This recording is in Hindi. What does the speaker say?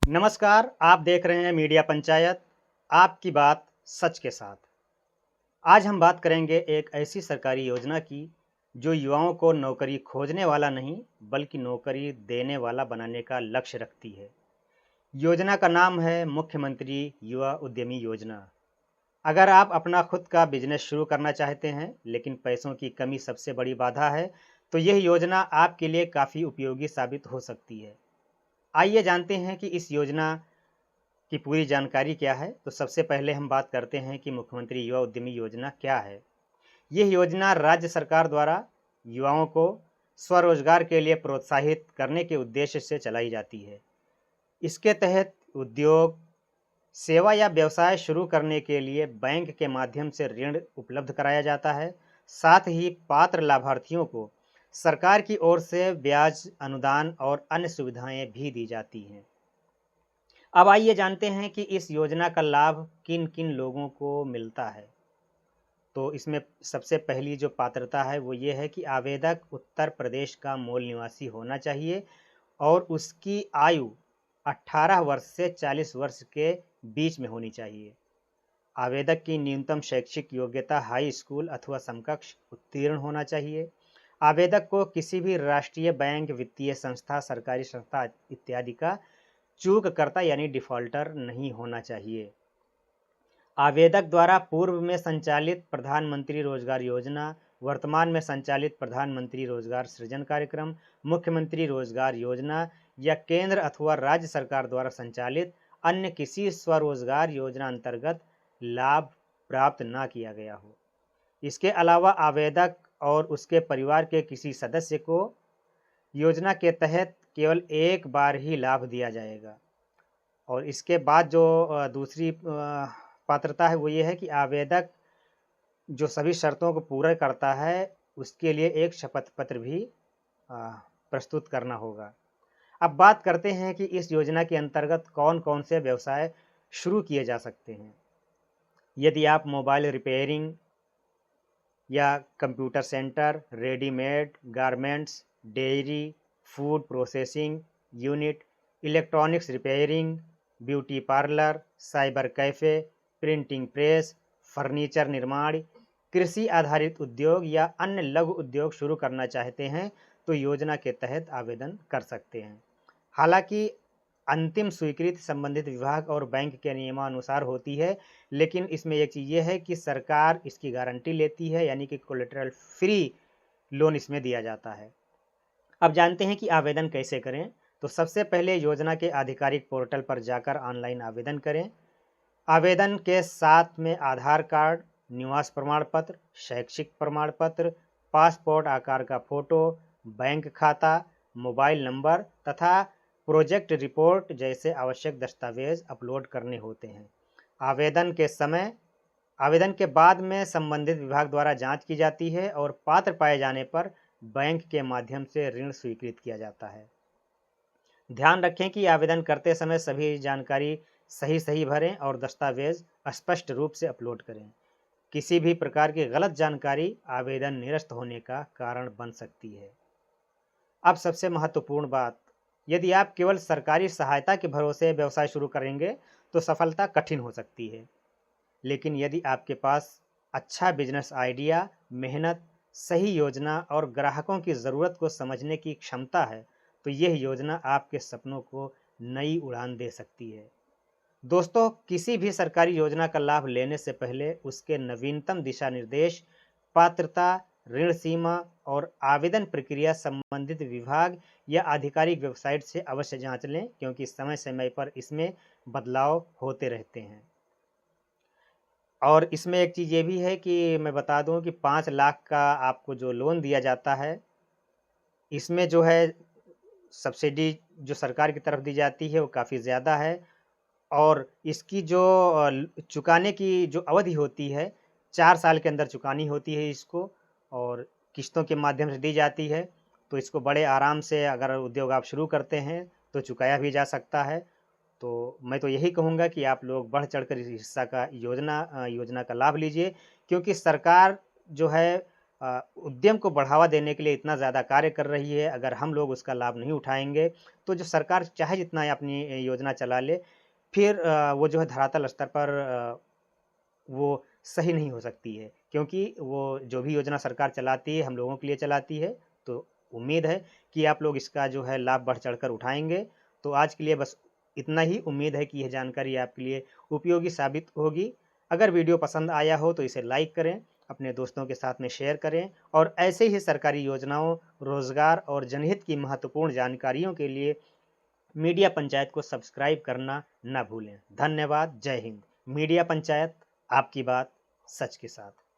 नमस्कार, आप देख रहे हैं मीडिया पंचायत, आपकी बात सच के साथ। आज हम बात करेंगे एक ऐसी सरकारी योजना की, जो युवाओं को नौकरी खोजने वाला नहीं, बल्कि नौकरी देने वाला बनाने का लक्ष्य रखती है। योजना का नाम है मुख्यमंत्री युवा उद्यमी योजना। अगर आप अपना खुद का बिजनेस शुरू करना चाहते हैं, लेकिन पैसों की कमी सबसे बड़ी बाधा है, तो यह योजना आपके लिए काफ़ी उपयोगी साबित हो सकती है। आइए जानते हैं कि इस योजना की पूरी जानकारी क्या है। तो सबसे पहले हम बात करते हैं कि मुख्यमंत्री युवा उद्यमी योजना क्या है। यह योजना राज्य सरकार द्वारा युवाओं को स्वरोजगार के लिए प्रोत्साहित करने के उद्देश्य से चलाई जाती है। इसके तहत उद्योग, सेवा या व्यवसाय शुरू करने के लिए बैंक के माध्यम से ऋण उपलब्ध कराया जाता है। साथ ही पात्र लाभार्थियों को सरकार की ओर से ब्याज अनुदान और अन्य सुविधाएं भी दी जाती हैं। अब आइए जानते हैं कि इस योजना का लाभ किन किन लोगों को मिलता है। तो इसमें सबसे पहली जो पात्रता है वो ये है कि आवेदक उत्तर प्रदेश का मूल निवासी होना चाहिए और उसकी आयु 18 वर्ष से 40 वर्ष के बीच में होनी चाहिए। आवेदक की न्यूनतम शैक्षिक योग्यता हाई स्कूल अथवा समकक्ष उत्तीर्ण होना चाहिए। आवेदक को किसी भी राष्ट्रीय बैंक, वित्तीय संस्था, सरकारी संस्था इत्यादि का चूककर्ता यानी डिफ़ॉल्टर नहीं होना चाहिए। आवेदक द्वारा पूर्व में संचालित प्रधानमंत्री रोजगार योजना, वर्तमान में संचालित प्रधानमंत्री रोजगार सृजन कार्यक्रम, मुख्यमंत्री रोजगार योजना या केंद्र अथवा राज्य सरकार द्वारा संचालित अन्य किसी स्वरोजगार योजना अंतर्गत लाभ प्राप्त न किया गया हो। इसके अलावा आवेदक और उसके परिवार के किसी सदस्य को योजना के तहत केवल एक बार ही लाभ दिया जाएगा। और इसके बाद जो दूसरी पात्रता है वो ये है कि आवेदक जो सभी शर्तों को पूरा करता है, उसके लिए एक शपथ पत्र भी अ, प्रस्तुत करना होगा। अब बात करते हैं कि इस योजना के अंतर्गत कौन-कौन से व्यवसाय शुरू किए जा सकते हैं। यदि आप मोबाइल रिपेयरिंग या computer centre, readymade garments, dairy, food processing unit, electronics repairing, beauty parlour, cyber cafe, printing press, furniture निर्माण, कृषि आधारित उद्योग या अन्य लघु उद्योग शुरू करना चाहते हैं, तो योजना के तहत आवेदन कर सकते हैं। हालांकि अंतिम स्वीकृति संबंधित विभाग और बैंक के नियमानुसार होती है, लेकिन इसमें एक चीज़ ये है कि सरकार इसकी गारंटी लेती है, यानी कि कोलेटरल फ्री लोन इसमें दिया जाता है। अब जानते हैं कि आवेदन कैसे करें। तो सबसे पहले योजना के आधिकारिक पोर्टल पर जाकर ऑनलाइन आवेदन करें। आवेदन के साथ में आधार कार्ड, निवास प्रमाण पत्र, शैक्षिक प्रमाण पत्र, पासपोर्ट आकार का फ़ोटो, बैंक खाता, मोबाइल नंबर तथा प्रोजेक्ट रिपोर्ट जैसे आवश्यक दस्तावेज अपलोड करने होते हैं। आवेदन के बाद में संबंधित विभाग द्वारा जांच की जाती है और पात्र पाए जाने पर बैंक के माध्यम से ऋण स्वीकृत किया जाता है। ध्यान रखें कि आवेदन करते समय सभी जानकारी सही भरें और दस्तावेज स्पष्ट रूप से अपलोड करें। किसी भी प्रकार की गलत जानकारी आवेदन निरस्त होने का कारण बन सकती है। अब सबसे महत्वपूर्ण बात, यदि आप केवल सरकारी सहायता के भरोसे व्यवसाय शुरू करेंगे तो सफलता कठिन हो सकती है। लेकिन यदि आपके पास अच्छा बिजनेस आइडिया, मेहनत, सही योजना और ग्राहकों की ज़रूरत को समझने की क्षमता है, तो यह योजना आपके सपनों को नई उड़ान दे सकती है। दोस्तों, किसी भी सरकारी योजना का लाभ लेने से पहले उसके नवीनतम दिशा निर्देश, पात्रता, ऋण सीमा और आवेदन प्रक्रिया संबंधित विभाग या आधिकारिक वेबसाइट से अवश्य जांच लें, क्योंकि समय समय पर इसमें बदलाव होते रहते हैं। और इसमें एक चीज़ ये भी है कि मैं बता दूं कि 5 लाख का आपको जो लोन दिया जाता है, इसमें जो है सब्सिडी जो सरकार की तरफ दी जाती है वो काफ़ी ज़्यादा है। और इसकी जो चुकाने की जो अवधि होती है, 4 साल के अंदर चुकानी होती है इसको, और किस्तों के माध्यम से दी जाती है। तो इसको बड़े आराम से अगर उद्योग आप शुरू करते हैं तो चुकाया भी जा सकता है। तो मैं तो यही कहूँगा कि आप लोग बढ़ चढ़कर इस हिस्सा का योजना का लाभ लीजिए, क्योंकि सरकार जो है उद्यम को बढ़ावा देने के लिए इतना ज़्यादा कार्य कर रही है, अगर हम लोग उसका लाभ नहीं उठाएँगे, तो जो सरकार चाहे जितना अपनी योजना चला ले, फिर वो जो है धरातल स्तर पर वो सही नहीं हो सकती है। क्योंकि वो जो भी योजना सरकार चलाती है, हम लोगों के लिए चलाती है, तो उम्मीद है कि आप लोग इसका जो है लाभ बढ़-चढ़ कर उठाएँगे। तो आज के लिए बस इतना ही, उम्मीद है कि यह जानकारी आपके लिए उपयोगी साबित होगी। अगर वीडियो पसंद आया हो तो इसे लाइक करें, अपने दोस्तों के साथ में शेयर करें और ऐसे ही सरकारी योजनाओं, रोज़गार और जनहित की महत्वपूर्ण जानकारियों के लिए मीडिया पंचायत को सब्सक्राइब करना ना भूलें। धन्यवाद, जय हिंद। मीडिया पंचायत, आपकी बात सच के साथ।